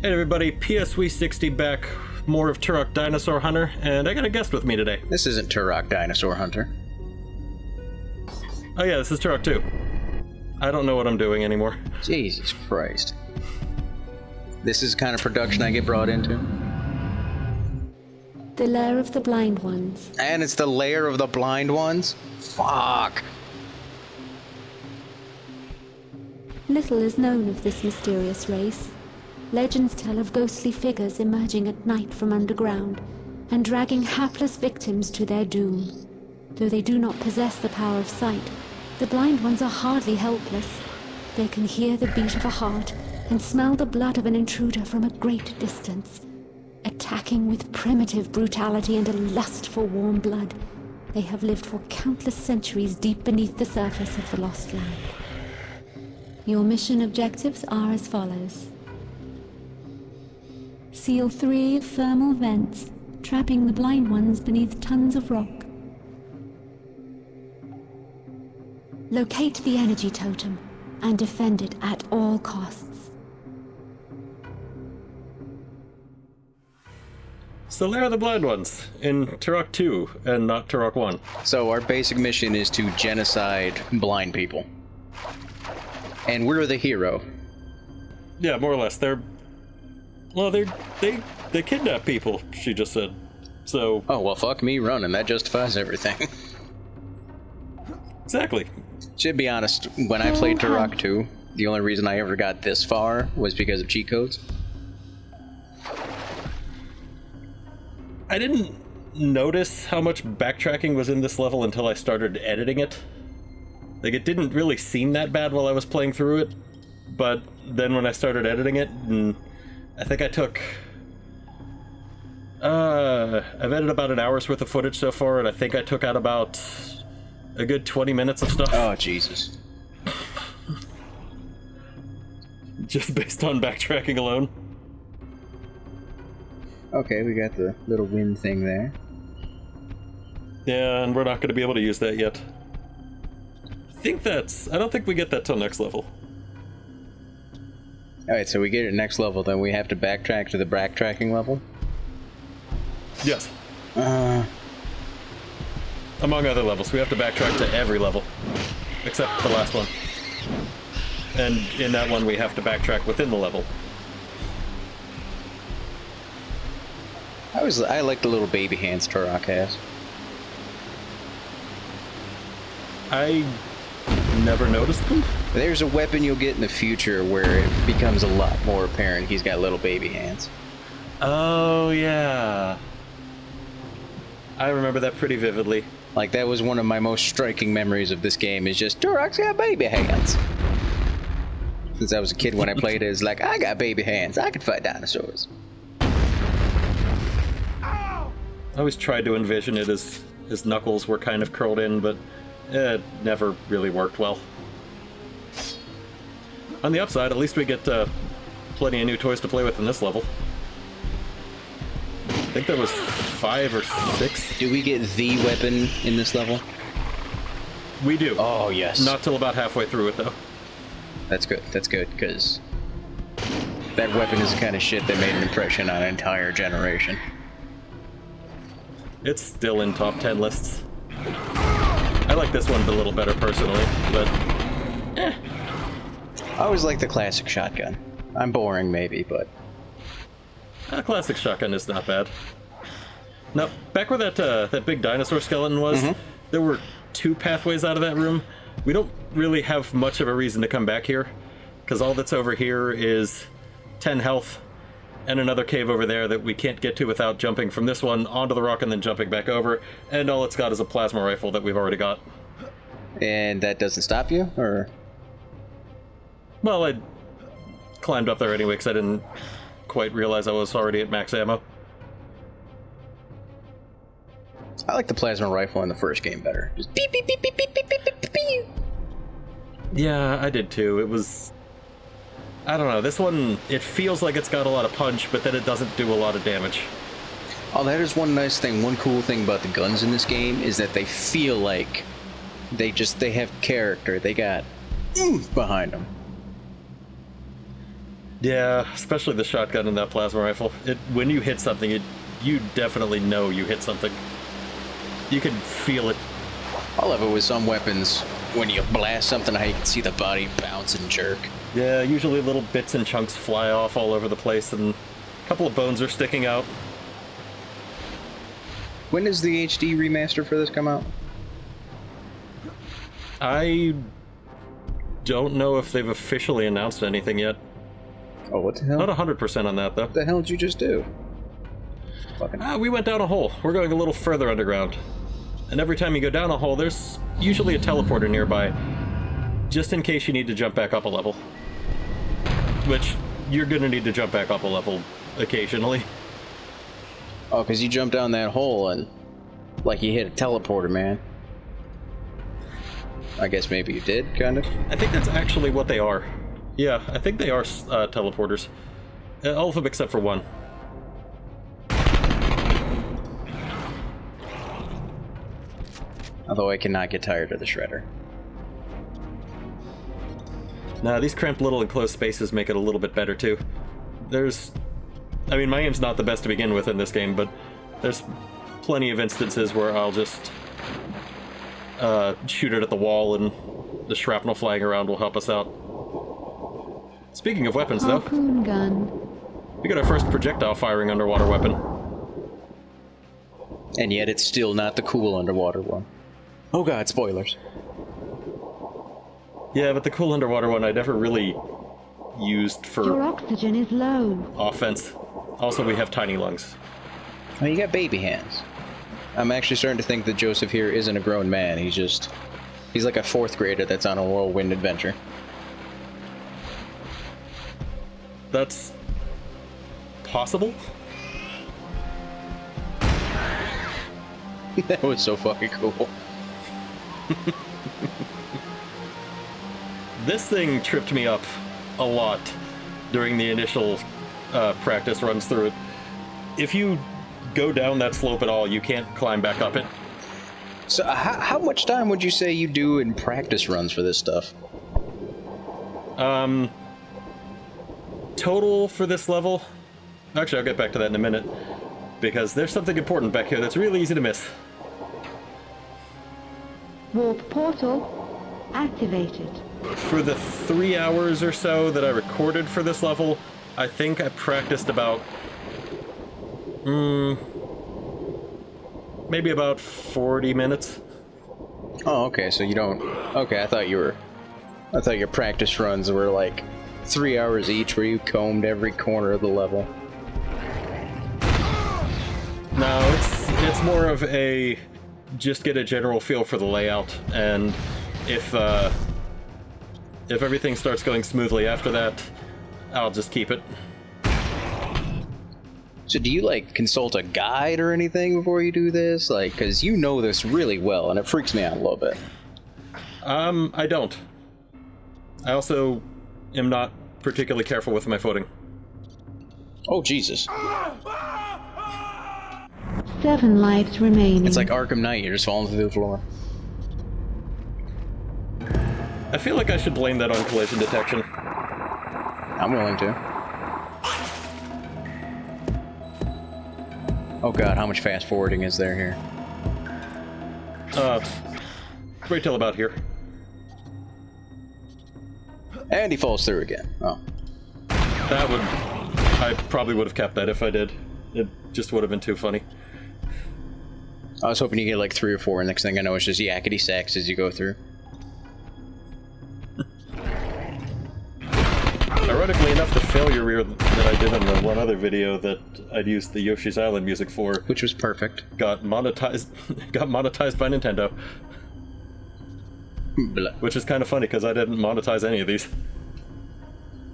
Hey everybody, PSW60 back, more of Turok Dinosaur Hunter, and I got a guest with me today. This isn't Turok Dinosaur Hunter. Oh yeah, this is Turok 2. I don't know what I'm doing anymore. Jesus Christ. This is the kind of production I get brought into. The Lair of the Blind Ones. And it's the Lair of the Blind Ones? Fuck. Little is known of this mysterious race. Legends tell of ghostly figures emerging at night from underground and dragging hapless victims to their doom. Though they do not possess the power of sight, the Blind Ones are hardly helpless. They can hear the beat of a heart and smell the blood of an intruder from a great distance. Attacking with primitive brutality and a lust for warm blood, they have lived for countless centuries deep beneath the surface of the Lost Land. Your mission objectives are as follows. Seal 3 thermal vents, trapping the Blind Ones beneath tons of rock. Locate the energy totem and defend it at all costs. So Lair of the Blind Ones in Turok 2 and not Turok 1. So our basic mission is to genocide blind people. And we're the hero. Yeah, more or less. They kidnap people, she just said. So... Oh, well, fuck me running. That justifies everything. Exactly. To be honest, when I played Turok 2, the only reason I ever got this far was because of cheat codes. I didn't notice how much backtracking was in this level until I started editing it. Like, it didn't really seem that bad while I was playing through it, but then when I started editing it, and I think I took... I've edited about an hour's worth of footage so far, and I think I took out about a good 20 minutes of stuff. Oh, Jesus. Just based on backtracking alone. Okay, we got the little wind thing there. Yeah, and we're not going to be able to use that yet. I don't think we get that till next level. Alright, so we get it next level, then we have to backtrack to the backtracking level? Yes. Among other levels, we have to backtrack to every level. Except the last one. And in that one, we have to backtrack within the level. I like the little baby hands Turok has. I never noticed them. There's a weapon you'll get in the future where it becomes a lot more apparent he's got little baby hands. Oh, yeah. I remember that pretty vividly. Like, that was one of my most striking memories of this game, is just, Turok's got baby hands. Since I was a kid when I played it, it's like, I got baby hands, I can fight dinosaurs. I always tried to envision it as his knuckles were kind of curled in, but it never really worked well. On the upside, at least we get plenty of new toys to play with in this level. I think there was 5 or 6. Do we get the weapon in this level? We do. Oh, yes. Not till about halfway through it, though. That's good, because that weapon is the kind of shit that made an impression on an entire generation. It's still in top 10 lists. I like this one a little better personally, but I always like the classic shotgun. I'm boring maybe, but... a classic shotgun is not bad. Now, back where that big dinosaur skeleton was, there were 2 pathways out of that room. We don't really have much of a reason to come back here, because all that's over here is 10 health, and another cave over there that we can't get to without jumping from this one onto the rock and then jumping back over, and all it's got is a plasma rifle that we've already got. And that doesn't stop you, or...? Well, I climbed up there anyway because I didn't quite realize I was already at max ammo. I like the plasma rifle in the first game better. Just beep, beep, beep, beep, beep, beep, beep, beep, beep. Yeah, I did too. It was... I don't know, this one, it feels like it's got a lot of punch, but then it doesn't do a lot of damage. Oh, that is one nice thing. One cool thing about the guns in this game is that they feel like they have character. They got behind them. Yeah, especially the shotgun and that plasma rifle. When you hit something, you definitely know you hit something. You can feel it. I love it with some weapons. When you blast something, how you can see the body bounce and jerk. Yeah, usually little bits and chunks fly off all over the place, and a couple of bones are sticking out. When does the HD remaster for this come out? I don't know if they've officially announced anything yet. Oh, what the hell? Not 100% on that, though. What the hell did you just do? We went down a hole. We're going a little further underground. And every time you go down a hole, there's usually a teleporter nearby, just in case you need to jump back up a level. Which, you're gonna need to jump back up a level occasionally. Oh, because you jumped down that hole and, like, you hit a teleporter, man. I guess maybe you did, kind of? I think that's actually what they are. Yeah, I think they are teleporters. All of them except for one. Although I cannot get tired of the shredder. Nah, these cramped little enclosed spaces make it a little bit better, too. I mean, my aim's not the best to begin with in this game, but there's plenty of instances where I'll just shoot it at the wall and the shrapnel flying around will help us out. Speaking of weapons, though, Harpoon gun. we got our first projectile firing underwater weapon. And yet it's still not the cool underwater one. Oh god, spoilers. Yeah, but the cool underwater one I never really used Your for oxygen is low. offense. Also, we have tiny lungs. Oh, you got baby hands. I'm actually starting to think that Joseph here isn't a grown man. He's like a 4th grader that's on a whirlwind adventure. That's possible? That was so fucking cool. This thing tripped me up a lot during the initial practice runs through it. If you go down that slope at all, you can't climb back up it. So how much time would you say you do in practice runs for this stuff? Total for this level? Actually, I'll get back to that in a minute, because there's something important back here that's really easy to miss. Warp portal activated. For the 3 hours or so that I recorded for this level, I think I practiced about... maybe about 40 minutes. Oh, okay, so you don't... Okay, I thought your practice runs were like 3 hours each where you combed every corner of the level. No, it's more of a just get a general feel for the layout, and if everything starts going smoothly after that, I'll just keep it. So do you, like, consult a guide or anything before you do this? Like, because you know this really well, and it freaks me out a little bit. I don't. I also am not particularly careful with my footing. Oh, Jesus. 7 lives remaining. It's like Arkham Knight, you're just falling through the floor. I feel like I should blame that on collision detection. I'm willing to. Oh god, how much fast forwarding is there here? Wait till about here. And he falls through again. Oh. I probably would have kept that if I did. It just would have been too funny. I was hoping you get like 3 or 4, and next thing I know it's just yakety sax as you go through. Ironically enough, the failure rear that I did on the one other video that I'd used the Yoshi's Island music for, Which was perfect. got monetized by Nintendo. Blah. Which is kind of funny because I didn't monetize any of these.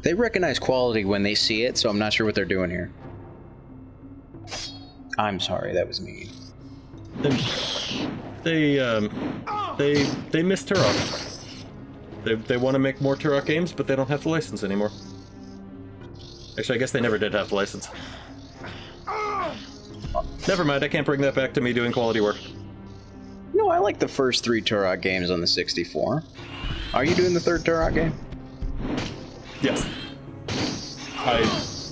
They recognize quality when they see it, so I'm not sure what they're doing here. I'm sorry, that was mean. They miss Turok. They want to make more Turok games, but they don't have the license anymore. Actually, I guess they never did have the license. Never mind, I can't bring that back to me doing quality work. No, I like the first 3 Turok games on the 64. Are you doing the 3rd Turok game? Yes. I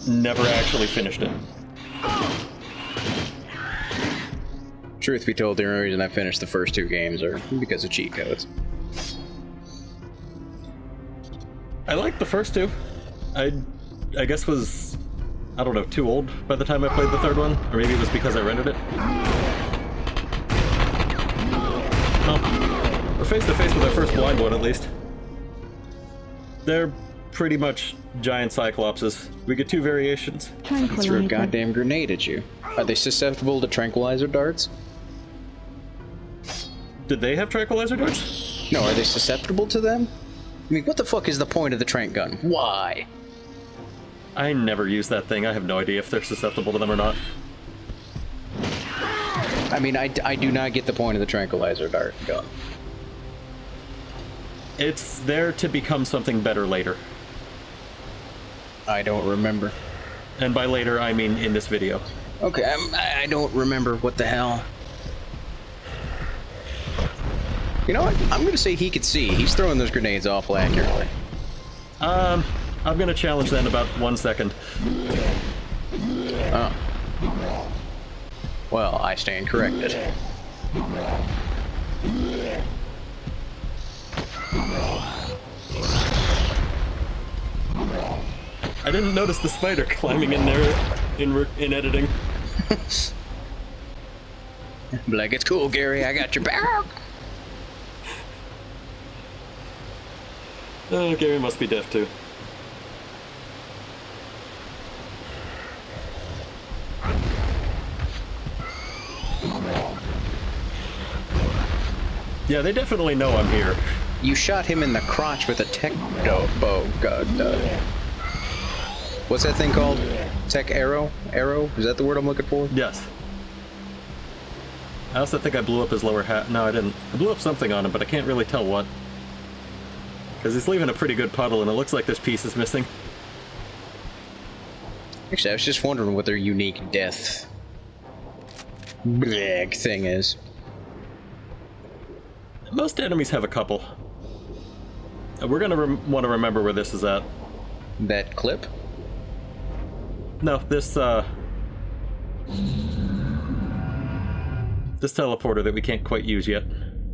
never actually finished it. Truth be told, the only reason I finished the first 2 games are because of cheat codes. I liked the first 2. I guess was, I don't know, too old by the time I played the 3rd one, or maybe it was because I rented it. Well, we're face to face with our first blind one, at least. They're pretty much giant cyclopses. We get 2 variations. I threw a goddamn grenade at you. Are they susceptible to tranquilizer darts? Did they have tranquilizer darts? No, are they susceptible to them? I mean, what the fuck is the point of the tranq gun? Why? I never use that thing. I have no idea if they're susceptible to them or not. I mean, I do not get the point of the tranquilizer dart gun. It's there to become something better later. I don't remember. And by later, I mean in this video. Okay, I don't remember what the hell. You know what? I'm gonna say he could see. He's throwing those grenades awful accurately. I'm gonna challenge that in about 1 second. Oh. Well, I stand corrected. I didn't notice the spider climbing in there in editing. Be like, it's cool, Gary. I got your back. Oh, Gary must be deaf too. Yeah, they definitely know I'm here. You shot him in the crotch with a tech bow. God. What's that thing called? Tech arrow? Arrow? Is that the word I'm looking for? Yes. I also think I blew up his lower hat. No, I didn't. I blew up something on him, but I can't really tell what. Because he's leaving a pretty good puddle, and it looks like this piece is missing. Actually, I was just wondering what their unique death blag thing is. Most enemies have a couple. We're gonna want to remember where this is at. That clip? No, this teleporter that we can't quite use yet.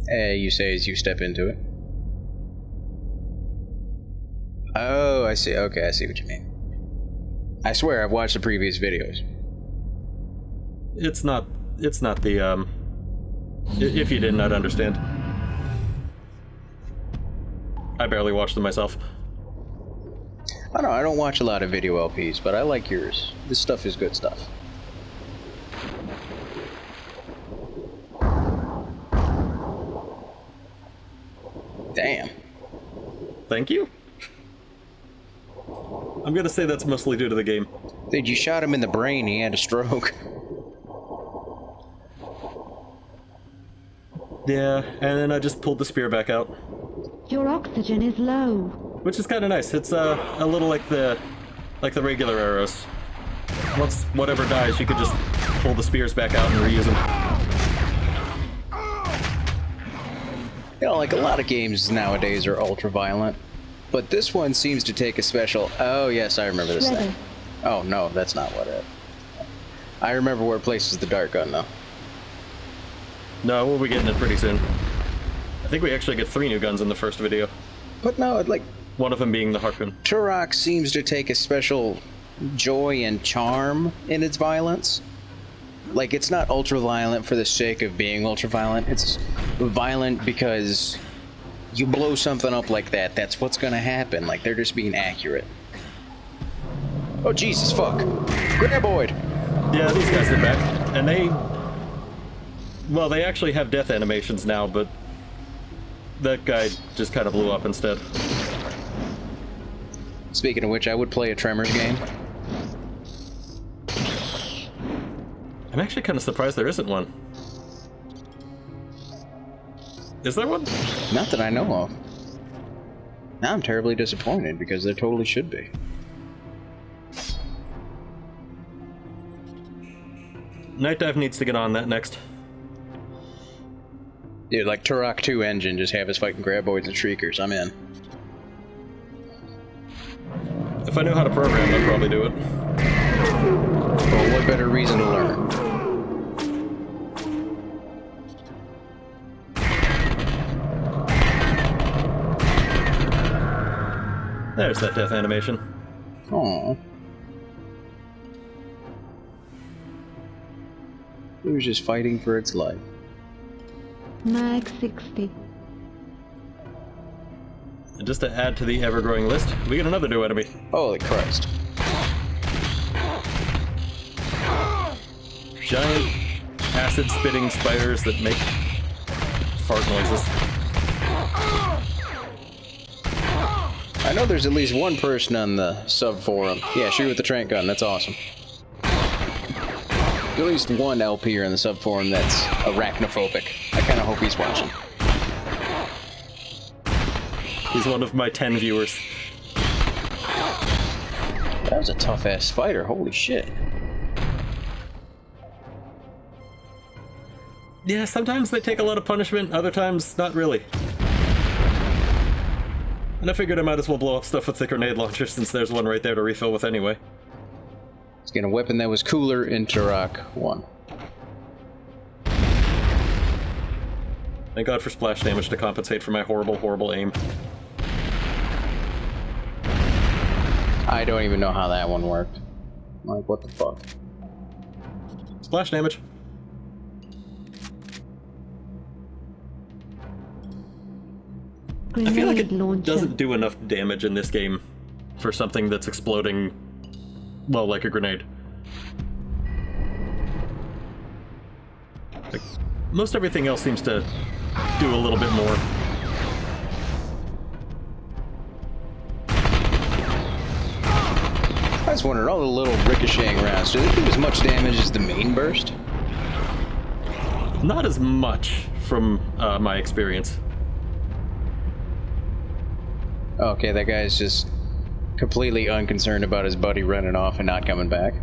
You say as you step into it. Oh, I see. Okay, I see what you mean. I swear I've watched the previous videos. It's not the, if you didn't, I'd understand. I barely watched them myself. I don't know, I don't watch a lot of video LPs, but I like yours. This stuff is good stuff. Damn. Thank you? I'm gonna say that's mostly due to the game. Dude, you shot him in the brain, he had a stroke. Yeah, and then I just pulled the spear back out. Your oxygen is low. Which is kind of nice. It's a little like the regular arrows. Once whatever dies, you could just pull the spears back out and reuse them. You know, like a lot of games nowadays are ultra violent, but this one seems to take a special. Oh yes, I remember this thing. Oh no, that's not what it. I remember where it places the dart gun though. No, we'll be getting it pretty soon. I think we actually get 3 new guns in the first video. But no, like one of them being the harpoon. Turok seems to take a special joy and charm in its violence. Like, it's not ultra-violent for the sake of being ultra-violent. It's violent because you blow something up like that, that's what's gonna happen. Like, they're just being accurate. Oh, Jesus, fuck. Graboid! Yeah, these guys are back. And they... Well, they actually have death animations now, but... that guy just kind of blew up instead. Speaking of which, I would play a Tremors game. I'm actually kind of surprised there isn't one. Is there one? Not that I know of. Now I'm terribly disappointed because there totally should be. Night Dive needs to get on that next. Dude, like Turok 2 engine, just have us fighting graboids and shriekers. I'm in. If I knew how to program, I'd probably do it. Well, what better reason to learn? There's that death animation. Aww. It was just fighting for its life. Mag 60. And just to add to the ever-growing list, we get another new enemy. Holy Christ. Giant acid-spitting spiders that make fart noises. I know there's at least one person on the sub-forum. Yeah, shoot with the trank gun, that's awesome. There's at least one LPer in the sub-forum that's arachnophobic. I kinda hope he's watching. He's one of my 10 viewers. That was a tough-ass spider, holy shit. Yeah, sometimes they take a lot of punishment, other times not really. And I figured I might as well blow up stuff with the grenade launcher since there's one right there to refill with anyway. Let's get a weapon that was cooler in Turok 1. Thank God for splash damage to compensate for my horrible, horrible aim. I don't even know how that one worked. Like, what the fuck? Splash damage. I feel like it doesn't do enough damage in this game for something that's exploding, well, like a grenade. Like, most everything else seems to do a little bit more. I just wondered, all the little ricocheting rounds, do they do as much damage as the main burst? Not as much from my experience. Okay, that guy's just completely unconcerned about his buddy running off and not coming back.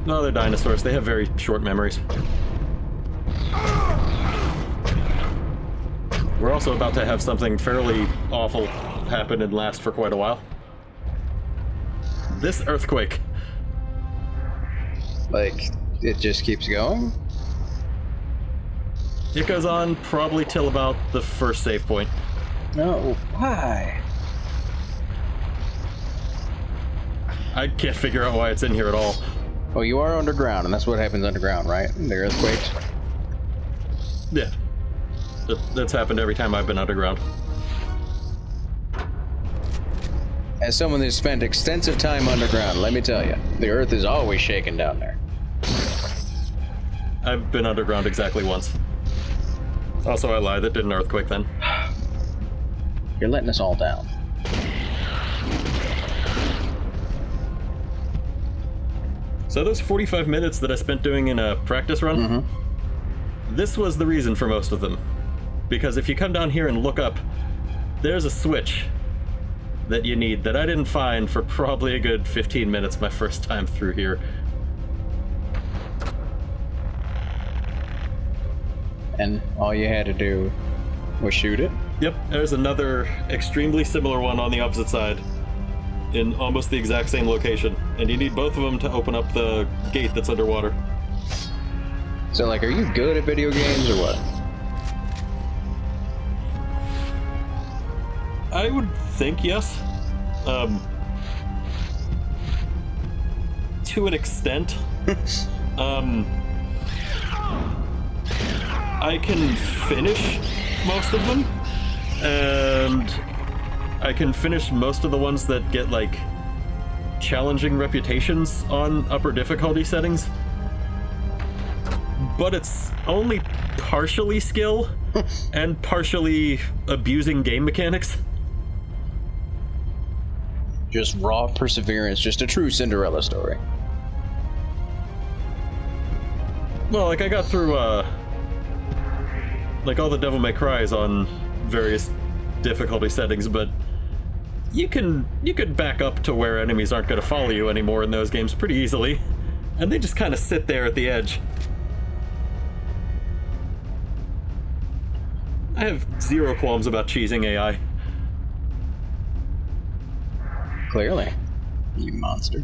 No, they're dinosaurs. They have very short memories. We're also about to have something fairly awful happen and last for quite a while. This earthquake. Like, it just keeps going? It goes on probably till about the first save point. No, why? I can't figure out why it's in here at all. Oh, you are underground, and that's what happens underground, right? The earthquakes? Yeah. That's happened every time I've been underground. As someone who's spent extensive time underground, let me tell you, the earth is always shaking down there. I've been underground exactly once. Also, I lied. That did an earthquake then. You're letting us all down. So those 45 minutes that I spent doing in a practice run, this was the reason for most of them. Because if you come down here and look up, there's a switch that you need that I didn't find for probably a good 15 minutes my first time through here. And all you had to do was shoot it? Yep, there's another extremely similar one on the opposite side in almost the exact same location, and you need both of them to open up the gate that's underwater. So, like, are you good at video games or what? I would think yes. To an extent. I can finish most of them, and I can finish most of the ones that get, like, challenging reputations on upper difficulty settings. But it's only partially skill and partially abusing game mechanics. Just raw perseverance, just a true Cinderella story. Well, like, I got through, like, all the Devil May Cries on various difficulty settings, but you can back up to where enemies aren't going to follow you anymore in those games pretty easily, and they just kind of sit there at the edge. I have zero qualms about cheesing AI. Clearly. You monster.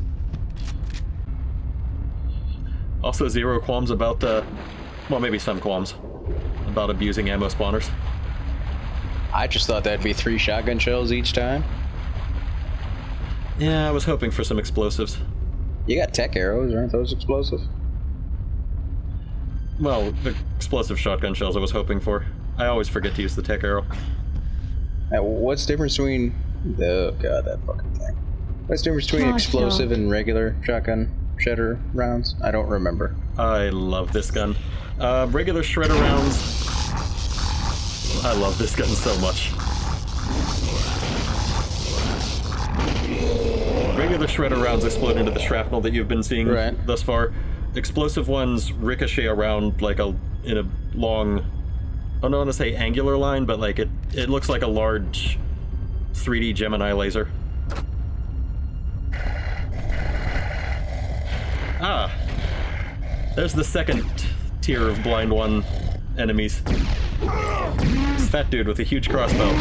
Also, zero qualms about, well, maybe some qualms about abusing ammo spawners. I just thought that'd be 3 shotgun shells each time. Yeah, I was hoping for some explosives. You got tech arrows, aren't those explosive? Well, the explosive shotgun shells I was hoping for. I always forget to use the tech arrow. What's the difference between... Oh god, that fucking thing. What's the difference between explosive and regular shotgun shredder rounds? I don't remember. I love this gun. Regular shredder rounds... I love this gun so much. Regular shredder rounds explode into the shrapnel that you've been seeing thus far. Explosive ones ricochet around like in a long, I don't want to say angular line, but like it looks like a large 3D Gemini laser. Ah, there's the second tier of blind one enemies. This fat dude with a huge crossbow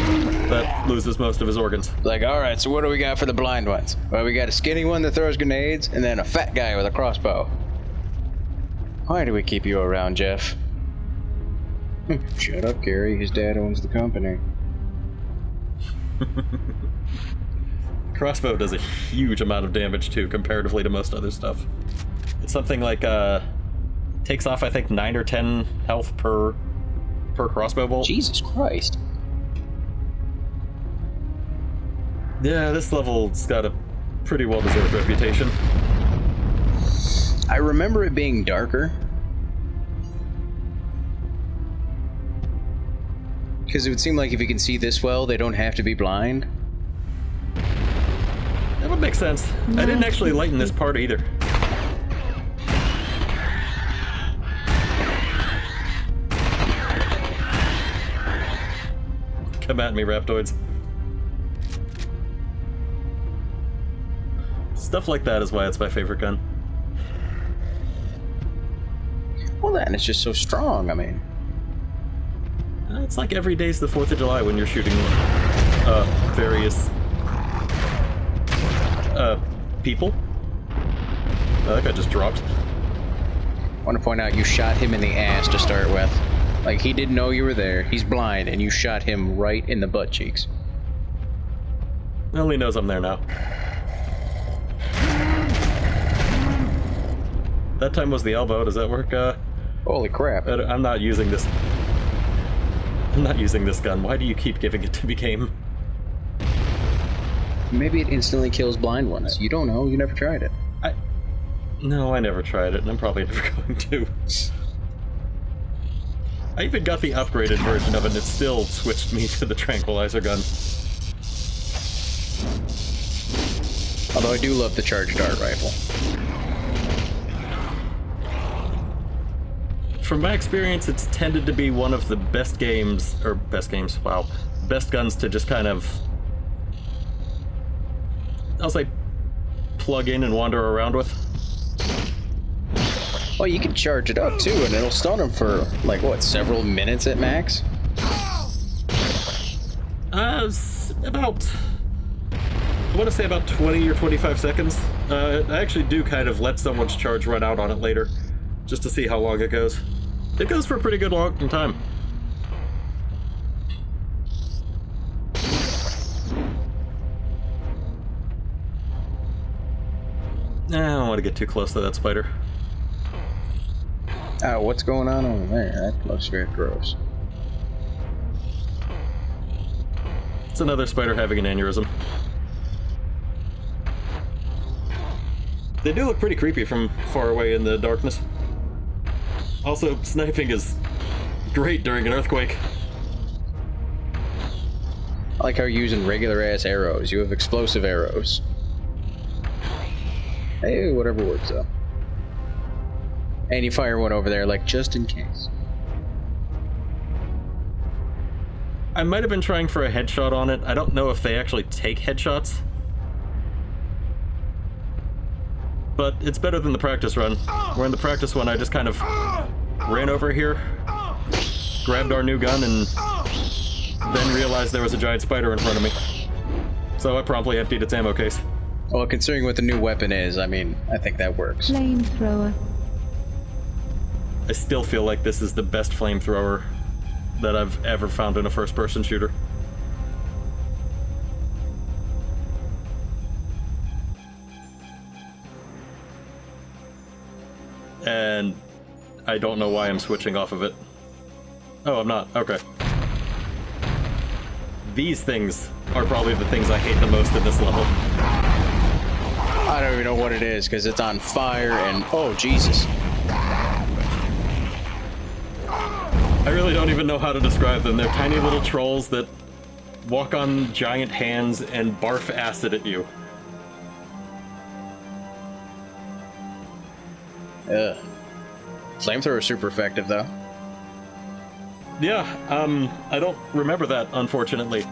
that loses most of his organs. Like, alright, so what do we got for the blind ones? Well, we got a skinny one that throws grenades, and then a fat guy with a crossbow. Why do we keep you around, Jeff? Shut up, Gary. His dad owns the company. Crossbow does a huge amount of damage, too, comparatively to most other stuff. It's something like, takes off, I think, 9 or 10 health per crossbow bolt. Jesus Christ. Yeah, this level's got a pretty well-deserved reputation. I remember it being darker. Because it would seem like if you can see this well, they don't have to be blind. That would make sense. I didn't actually lighten this part either. Come at me, Raptoids. Stuff like that is why it's my favorite gun. Well then, it's just so strong, I mean. It's like every day's the 4th of July when you're shooting various people. That guy just dropped. I want to point out you shot him in the ass to start with. Like, he didn't know you were there, he's blind, and you shot him right in the butt cheeks. Well, he knows I'm there now. That time was the elbow, does that work? Holy crap. I'm not using this. I'm not using this gun. Why do you keep giving it to me, game? Maybe it instantly kills blind ones. You don't know, you never tried it. No, I never tried it, and I'm probably never going to. I even got the upgraded version of it, and it still switched me to the tranquilizer gun. Although I do love the charged dart rifle. From my experience, it's tended to be one of the best guns to just kind of, I'll say, plug in and wander around with. Well, you can charge it up too, and it'll stun them for, like, what, several minutes at max? About, I want to say about 20 or 25 seconds. I actually do kind of let someone's charge run out on it later, just to see how long it goes. It goes for a pretty good long time. I don't want to get too close to that spider. Oh, what's going on over there? That looks very gross. It's another spider having an aneurysm. They do look pretty creepy from far away in the darkness. Also, sniping is great during an earthquake. I like how you're using regular-ass arrows. You have explosive arrows. Hey, whatever works, though. And you fire one over there, like, just in case. I might have been trying for a headshot on it. I don't know if they actually take headshots. But it's better than the practice run. Where in the practice one, I just kind of ran over here, grabbed our new gun, and then realized there was a giant spider in front of me. So I promptly emptied its ammo case. Well, considering what the new weapon is, I mean, I think that works. Flamethrower. I still feel like this is the best flamethrower that I've ever found in a first-person shooter. And I don't know why I'm switching off of it. Oh, I'm not. Okay. These things are probably the things I hate the most in this level. I don't even know what it is, because it's on fire and... Oh, Jesus. I really don't even know how to describe them. They're tiny little trolls that walk on giant hands and barf acid at you. Ugh. Flamethrower is super effective, though. Yeah, I don't remember that, unfortunately.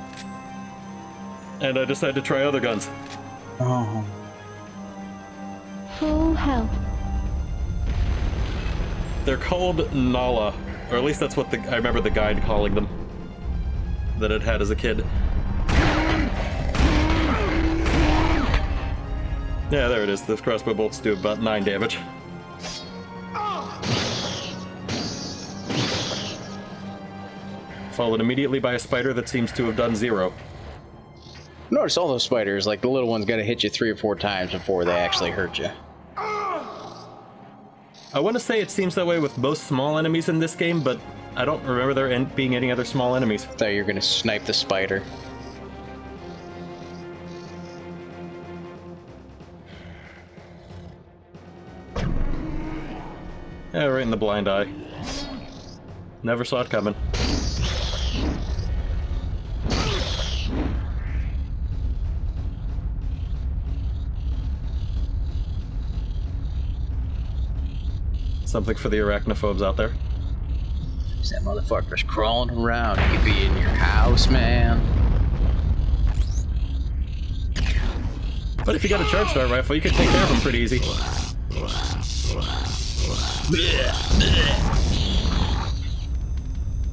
And I decided to try other guns. Oh. Full health. They're called Nala, or at least that's what I remember the guide calling them. That it had as a kid. Yeah, there it is. Those crossbow bolts do about 9 damage. Followed immediately by a spider that seems to have done 0. Notice all those spiders, like the little ones gotta hit you 3 or 4 times before they actually hurt you. I want to say it seems that way with most small enemies in this game, but I don't remember there being any other small enemies. Thought you were gonna snipe the spider. Yeah, right in the blind eye. Never saw it coming. Something for the arachnophobes out there. That motherfucker's crawling around. He could be in your house, man. But if you got a charge dart rifle, you can take care of them pretty easy.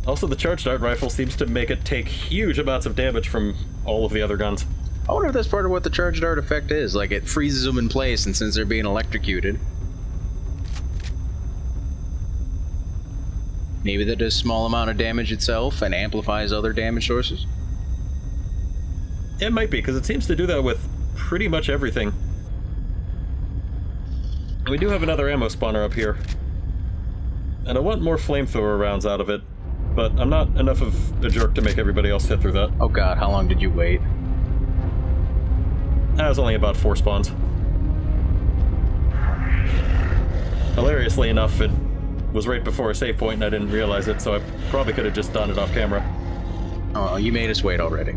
Also, the charge dart rifle seems to make it take huge amounts of damage from all of the other guns. I wonder if that's part of what the charge dart effect is. Like, it freezes them in place, and since they're being electrocuted... Maybe that does a small amount of damage itself and amplifies other damage sources? It might be, because it seems to do that with pretty much everything. We do have another ammo spawner up here. And I want more flamethrower rounds out of it, but I'm not enough of a jerk to make everybody else sit through that. Oh god, how long did you wait? That was only about 4 spawns. Hilariously enough, it was right before a save point and I didn't realize it, so I probably could have just done it off camera. Oh, you made us wait already.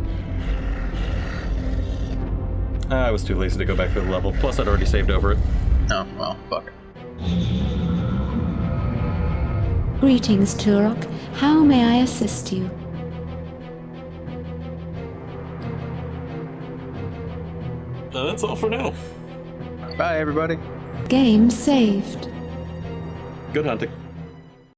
I was too lazy to go back through the level, plus I'd already saved over it. Oh, well, fuck it. Greetings, Turok. How may I assist you? That's all for now. Bye, everybody. Game saved. Good hunting.